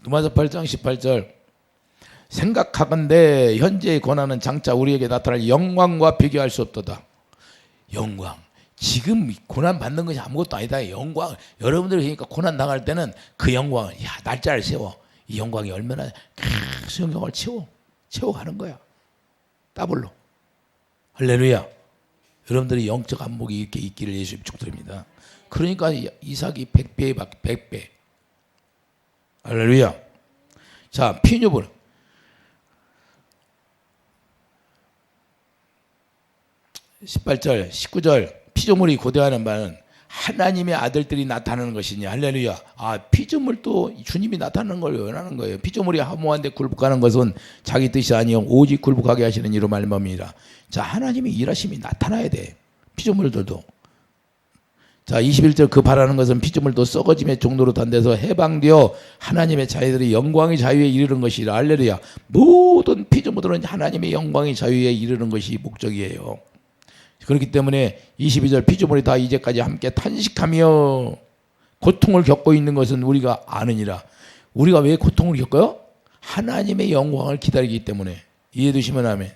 로마서 8장 18절. 생각하건대 현재의 고난은 장차 우리에게 나타날 영광과 비교할 수 없도다. 영광. 지금 고난 받는 것이 아무것도 아니다. 영광. 여러분들이 그러니까 고난 당할 때는 그 영광을 날짜를 세워. 이 영광이 얼마나 계속 영광을 채워가는 거야. 더블로. 할렐루야. 여러분들이 영적 안목이 이렇게 있기를 예수님 축복드립니다. 그러니까 이삭이 100배에 받게 100배. 할렐루야. 자, 피조물. 18절, 19절 피조물이 고대하는 바는 하나님의 아들들이 나타나는 것이냐. 할렐루야. 피조물도 주님이 나타나는 걸 원하는 거예요. 피조물이 하모한데 굴복하는 것은 자기 뜻이 아니요 오직 굴복하게 하시는 이로 말미암이라. 자, 하나님의 일하심이 나타나야 돼. 피조물들도. 자, 21절 그 바라는 것은 피조물도 썩어짐의 종로로 단대서 해방되어 하나님의 자녀들이 영광의 자유에 이르는 것이라. 할렐루야. 모든 피조물들은 하나님의 영광의 자유에 이르는 것이 목적이에요. 그렇기 때문에 22절 피조물이 다 이제까지 함께 탄식하며 고통을 겪고 있는 것은 우리가 아느니라. 우리가 왜 고통을 겪어요? 하나님의 영광을 기다리기 때문에. 이해되시면 아멘.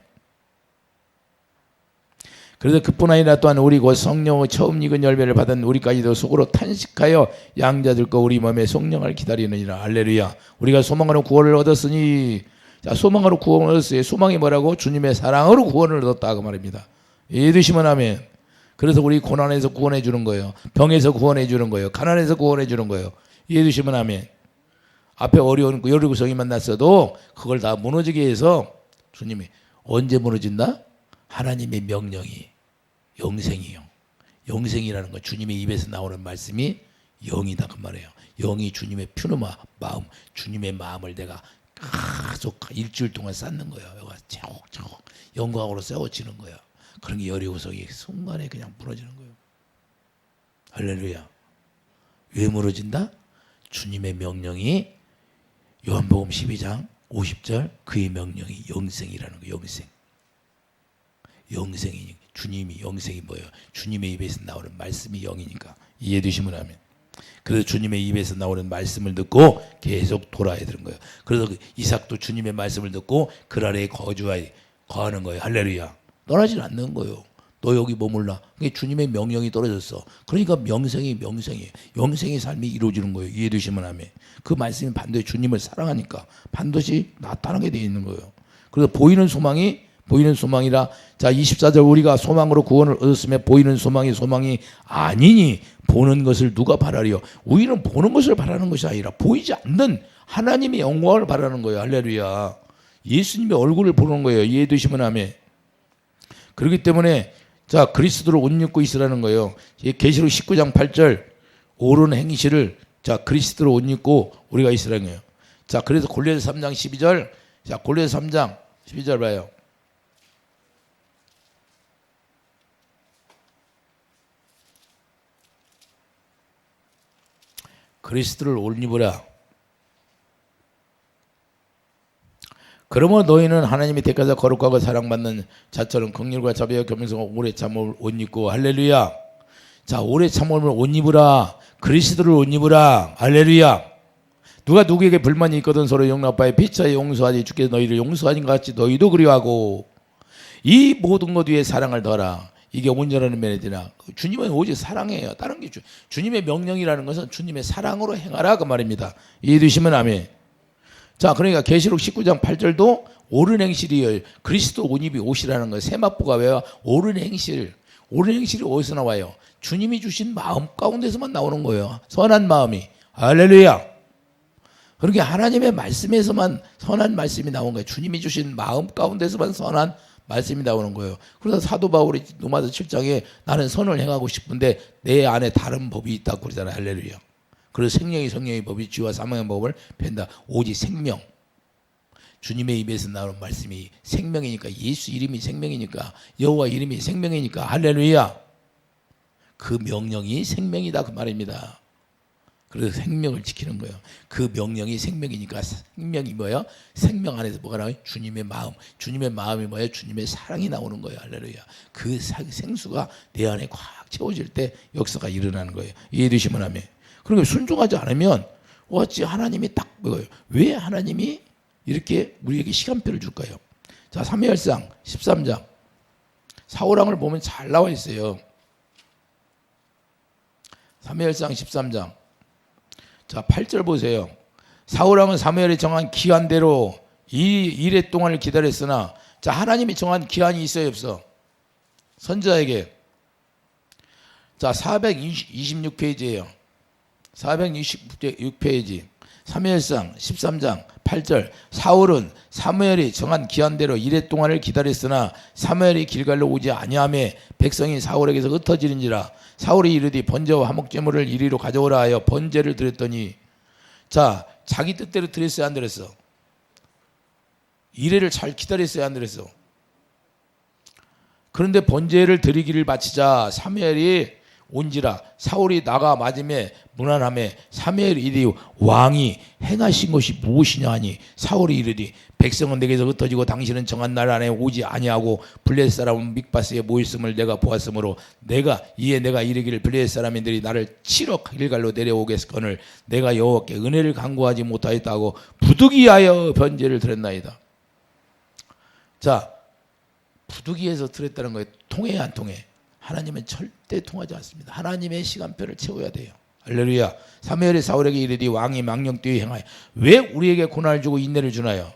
그래서 그뿐 아니라 또한 우리 곧 성령의 처음 익은 열매를 받은 우리까지도 속으로 탄식하여 양자들과 우리 몸에 성령을 기다리느니라. 할렐루야. 우리가 소망으로 구원을 얻었으니, 자, 소망으로 구원을 얻었어요. 소망이 뭐라고? 주님의 사랑으로 구원을 얻었다고 말입니다. 이해되시면 아멘. 그래서 우리 고난에서 구원해 주는 거예요. 병에서 구원해 주는 거예요. 가난에서 구원해 주는 거예요. 이해되시면 아멘. 앞에 어려운 여리고성이 만났어도 그걸 다 무너지게 해서 주님이 언제 무너진다? 하나님의 명령이 영생이요. 영생이라는 건 주님의 입에서 나오는 말씀이 영이다 그 말이에요. 영이 주님의 퓨누마 마음, 주님의 마음을 내가 계속 일주일 동안 쌓는 거예요. 여기가 차곡차곡 영광으로 세워지는 거예요. 그런 게 여리고성이 순간에 그냥 무너지는 거예요. 할렐루야. 왜 무너진다? 주님의 명령이 요한복음 12장 50절 그의 명령이 영생이라는 거예요. 영생. 영생이니까 주님이 영생이 뭐예요? 주님의 입에서 나오는 말씀이 영이니까. 이해되시면 하면. 그래서 주님의 입에서 나오는 말씀을 듣고 계속 돌아야 되는 거예요. 그래서 이삭도 주님의 말씀을 듣고 그 아래에 거하는 거예요. 할렐루야. 떠나질 않는 거예요. 너 여기 머물라. 그게 주님의 명령이 떨어졌어. 그러니까 영생의 삶이 이루어지는 거예요. 이해되시면 하면. 그 말씀이 반드시 주님을 사랑하니까 반드시 나타나게 되어 있는 거예요. 그래서 보이는 소망이라. 자, 24절 우리가 소망으로 구원을 얻었으며 보이는 소망이 아니니 보는 것을 누가 바라리요? 우리는 보는 것을 바라는 것이 아니라 보이지 않는 하나님의 영광을 바라는 거예요. 할렐루야. 예수님의 얼굴을 보는 거예요. 이해되시면 하면. 그렇기 때문에 자, 그리스도를 옷 입고 있으라는 거예요. 계시록 19장 8절 옳은 행실을 자, 그리스도를 옷 입고 우리가 있으라는 거예요. 자, 그래서 골로새 3장 12절. 자, 골로새 3장 12절 봐요. 그리스도를 옷 입으라. 그러므로 너희는 하나님이 택하사 거룩하고 사랑받는 자처럼 긍휼과 자비와 겸손과 오래 참음을 옷 입고. 할렐루야. 자, 오래 참음을 옷 입으라. 그리스도를 옷 입으라. 할렐루야. 누가 누구에게 불만이 있거든 서로 용납하여 피차에 용서하지 주께서 너희를 용서하신 것 같이 너희도 그리하고 이 모든 것 위에 사랑을 더하라. 이게 온전한 면이되나. 주님은 오직 사랑이에요. 다른 게 주님의 명령이라는 것은 주님의 사랑으로 행하라 그 말입니다. 이해되시면 아멘. 자, 그러니까 계시록 19장 8절도 옳은 행실이에요. 그리스도 옷 입이 옷이라는 거예요. 세마포가 왜요? 옳은 행실. 옳은 행실이 어디서 나와요? 주님이 주신 마음 가운데서만 나오는 거예요. 선한 마음이. 할렐루야. 그렇게 하나님의 말씀에서만 선한 말씀이 나온 거예요. 주님이 주신 마음 가운데서만 선한 말씀이 나오는 거예요. 그래서 사도 바울이 로마서 7장에 나는 선을 행하고 싶은데 내 안에 다른 법이 있다고 그러잖아요. 할렐루야. 그래서 성령의 법이 쥐와 사망의 법을 펜다. 오직 생명. 주님의 입에서 나오는 말씀이 생명이니까, 예수 이름이 생명이니까, 여호와 이름이 생명이니까. 할렐루야. 그 명령이 생명이다 그 말입니다. 그래서 생명을 지키는 거예요. 그 명령이 생명이니까 생명이 뭐예요? 생명 안에서 뭐가 나와요? 주님의 마음. 주님의 마음이 뭐예요? 주님의 사랑이 나오는 거예요. 할렐루야. 그 생수가 내 안에 꽉 채워질 때 역사가 일어나는 거예요. 이해되시면 하면. 그러니까 순종하지 않으면 어찌 하나님이 딱 뭐예요? 왜 하나님이 이렇게 우리에게 시간표를 줄까요? 자, 사무엘상 13장 사울왕을 보면 잘 나와 있어요. 사무엘상 13장 자 8절 보세요. 사울왕은 사무엘이 정한 기한대로 이 일의 동안을 기다렸으나 자 하나님이 정한 기한이 있어요 없어? 선지자에게. 자 426페이지예요. 426페이지 사무엘상 13장 8절 사울은 사무엘이 정한 기한대로 이래 동안을 기다렸으나 사무엘이 길갈로 오지 아니하매 백성이 사울에게서 흩어지는지라 사울이 이르되 번제와 화목제물을 이리로 가져오라 하여 번제를 드렸더니 자 자기 뜻대로 드렸어야 안 드렸어? 이래를 잘 기다렸어야 안 드렸어? 그런데 번제를 드리기를 바치자 사무엘이 온지라 사울이 나가 맞음에 무난함에 사무엘이 이르되 왕이 행하신 것이 무엇이냐 하니 사울이 이르되 백성은 내게서 흩어지고 당신은 정한 날 안에 오지 아니하고 블레셋 사람은 믹바스에 모였음을 내가 보았으므로 내가 이르기를 블레셋 사람들이 나를 치러 길갈로 내려오겠거늘 내가 여호와께 은혜를 간구하지 못하였다고 부득이하여 번제를 드렸나이다. 자 부득이해서 드렸다는 거예요. 통해 안 통해? 하나님은 절대 통하지 않습니다. 하나님의 시간표를 채워야 돼요. 할렐루야. 사무엘이 사울에게 이르되 왕이 망령되이 행하여 왜 우리에게 고난을 주고 인내를 주나요?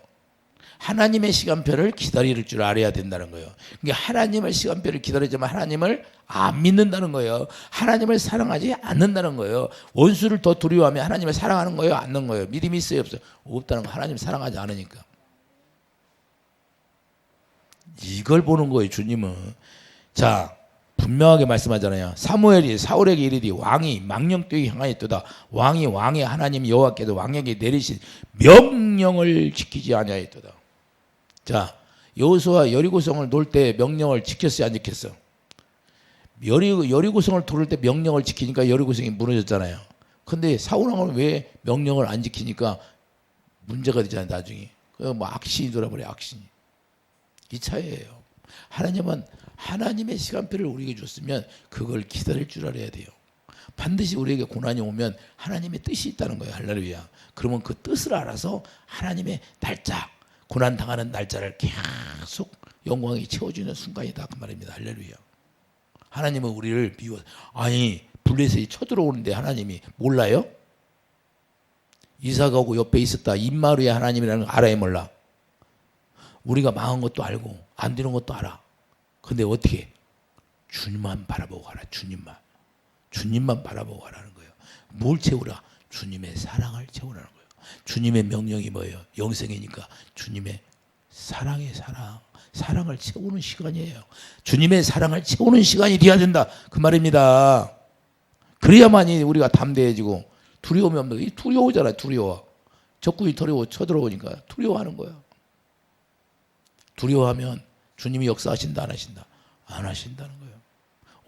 하나님의 시간표를 기다릴 줄 알아야 된다는 거예요. 그러니까 하나님의 시간표를 기다리지만 하나님을 안 믿는다는 거예요. 하나님을 사랑하지 않는다는 거예요. 원수를 더 두려워하면 하나님을 사랑하는 거예요? 안 하는 거예요? 믿음이 있어요? 없어요? 없다는 거. 하나님 사랑하지 않으니까. 이걸 보는 거예요. 주님은. 자 분명하게 말씀하잖아요. 사무엘이 사울에게 이르되 왕이 망령되이 행하였도다. 왕이 왕의 하나님 여호와께서 왕에게 내리신 명령을 지키지 아니하였도다. 자 여호수아 여리고성을 놓을 때 명령을 지켰어요 안 지켰어? 여리고성을 돌을 때 명령을 지키니까 여리고성이 무너졌잖아요. 근데 사울왕은 왜 명령을 안 지키니까 문제가 되잖아요 나중에. 뭐 악신이 돌아버려 악신이. 이 차이예요. 하나님은 하나님의 시간표를 우리에게 줬으면 그걸 기다릴 줄 알아야 돼요. 반드시 우리에게 고난이 오면 하나님의 뜻이 있다는 거예요. 할렐루야. 그러면 그 뜻을 알아서 하나님의 날짜, 고난 당하는 날짜를 계속 영광이 채워주는 순간이다 그 말입니다. 할렐루야. 하나님은 우리를 미워. 아니 블레셋이 쳐들어오는데 하나님이 몰라요? 이사가 오고 옆에 있었다. 임마루의 하나님이라는 거 알아요 몰라? 우리가 망한 것도 알고 안 되는 것도 알아. 근데 어떻게? 주님만 바라보고 가라. 주님만 바라보고 가라는 거예요. 뭘 채우라? 주님의 사랑을 채우라는 거예요. 주님의 명령이 뭐예요? 영생이니까 주님의 사랑을 채우는 시간이에요. 주님의 사랑을 채우는 시간이 돼야 된다 그 말입니다. 그래야만이 우리가 담대해지고 두려움이 없는 거예요. 두려워잖아요. 두려워. 적군이 쳐들어오니까 두려워하는 거예요. 두려워하면 주님이 역사하신다 안 하신다? 안 하신다는 거예요.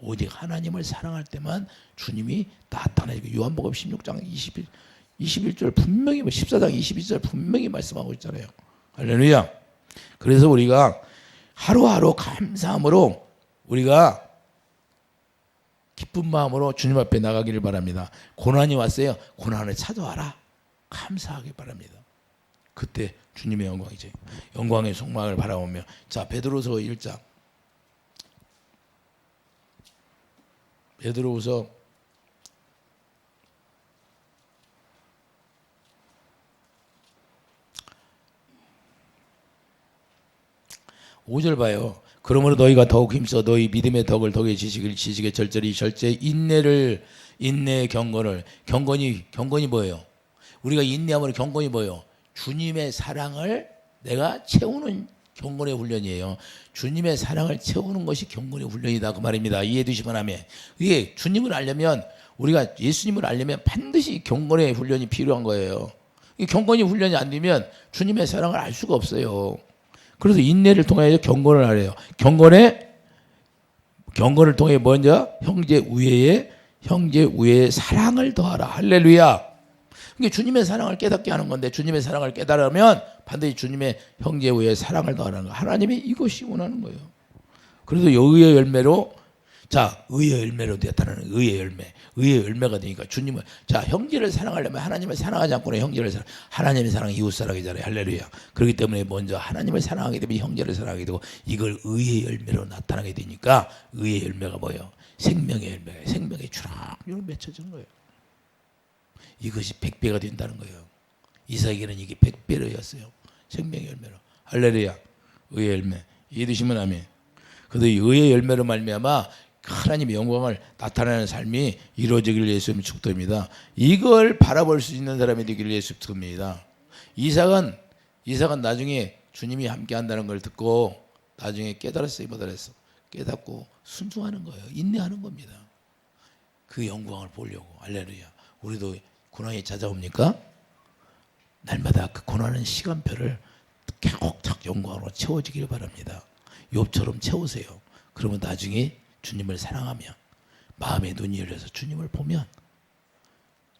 오직 하나님을 사랑할 때만 주님이 나타나시고 요한복음 16장 21절 분명히 14장 22절 분명히 말씀하고 있잖아요. 할렐루야. 그래서 우리가 하루하루 감사함으로 우리가 기쁜 마음으로 주님 앞에 나가기를 바랍니다. 고난이 왔어요. 고난을 찾아와라. 감사하기 바랍니다. 그때 주님의 영광이죠. 영광의 속망을 바라보며 자 베드로서 1장 베드로서 5절 봐요. 그러므로 너희가 더욱 힘써 너희 믿음의 덕을 덕에 지식의 절제의 인내의 경건이 뭐예요? 우리가 인내하면 경건이 뭐예요? 주님의 사랑을 내가 채우는 경건의 훈련이에요. 주님의 사랑을 채우는 것이 경건의 훈련이다 그 말입니다. 이해해 주시면 하면 이게 주님을 알려면 우리가 예수님을 알려면 반드시 경건의 훈련이 필요한 거예요. 이 경건의 훈련이 안 되면 주님의 사랑을 알 수가 없어요. 그래서 인내를 통해 경건을 하래요. 경건을 통해 먼저 형제 우애에 형제 우애의 사랑을 더하라. 할렐루야. 이게 주님의 사랑을 깨닫게 하는 건데, 주님의 사랑을 깨달으면 반드시 주님의 형제 우애의 사랑을 더하는 거예요. 하나님이 이것이 원하는 거예요. 그래도 의의 열매로, 자, 의의 열매로 나타나는 의의 열매, 의의 열매가 되니까 주님은, 자, 형제를 사랑하려면 하나님을 사랑하지 않고는 형제를 사랑, 하나님의 사랑이 이웃 사랑이잖아요. 할렐루야. 그렇기 때문에 먼저 하나님을 사랑하게 되면 형제를 사랑하게 되고, 이걸 의의 열매로 나타나게 되니까 의의 열매가 뭐예요? 생명의 열매가, 생명의 주렁주렁 맺혀진 거예요. 이것이 100배가 된다는 거예요. 이삭에게는 이게 100배로였어요. 생명의 열매로. 할렐루야. 의의 열매. 이해되시면 아멘. 그래도 의의 열매로 말미암아 하나님의 영광을 나타내는 삶이 이루어지기를 예수님 축도합니다. 이걸 바라볼 수 있는 사람이 되기를 예수 축도합니다. 이삭은 나중에 주님이 함께 한다는 걸 듣고 나중에 깨달았어요. 깨닫고 순종하는 거예요. 인내하는 겁니다. 그 영광을 보려고. 할렐루야. 우리도 고난이 찾아옵니까? 날마다 그 고난의 시간표를 꼭 영광으로 채워지기를 바랍니다. 욥처럼 채우세요. 그러면 나중에 주님을 사랑하면, 마음의 눈이 열려서 주님을 보면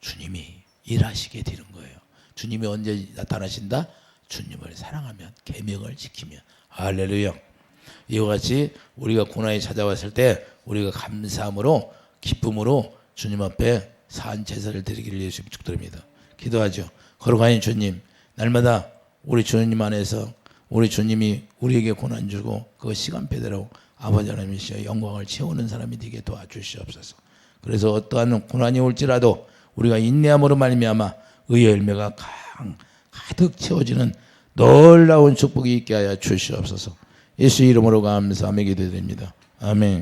주님이 일하시게 되는 거예요. 주님이 언제 나타나신다? 주님을 사랑하면, 계명을 지키면. 할렐루야. 이와 같이 우리가 고난이 찾아왔을 때 우리가 감사함으로, 기쁨으로 주님 앞에 산 제사를 드리기를 예수님 축도합니다. 기도하죠. 거룩하신 주님, 날마다 우리 주님 안에서 우리 주님이 우리에게 고난 주고 그 시간표대로 아버지 하나님이시여 영광을 채우는 사람이 되게 도와주시옵소서. 그래서 어떠한 고난이 올지라도 우리가 인내함으로 말미암아 의의 열매가 가득 채워지는 놀라운 축복이 있게 하여 주시옵소서. 예수 이름으로 감사하며 기도드립니다. 아멘.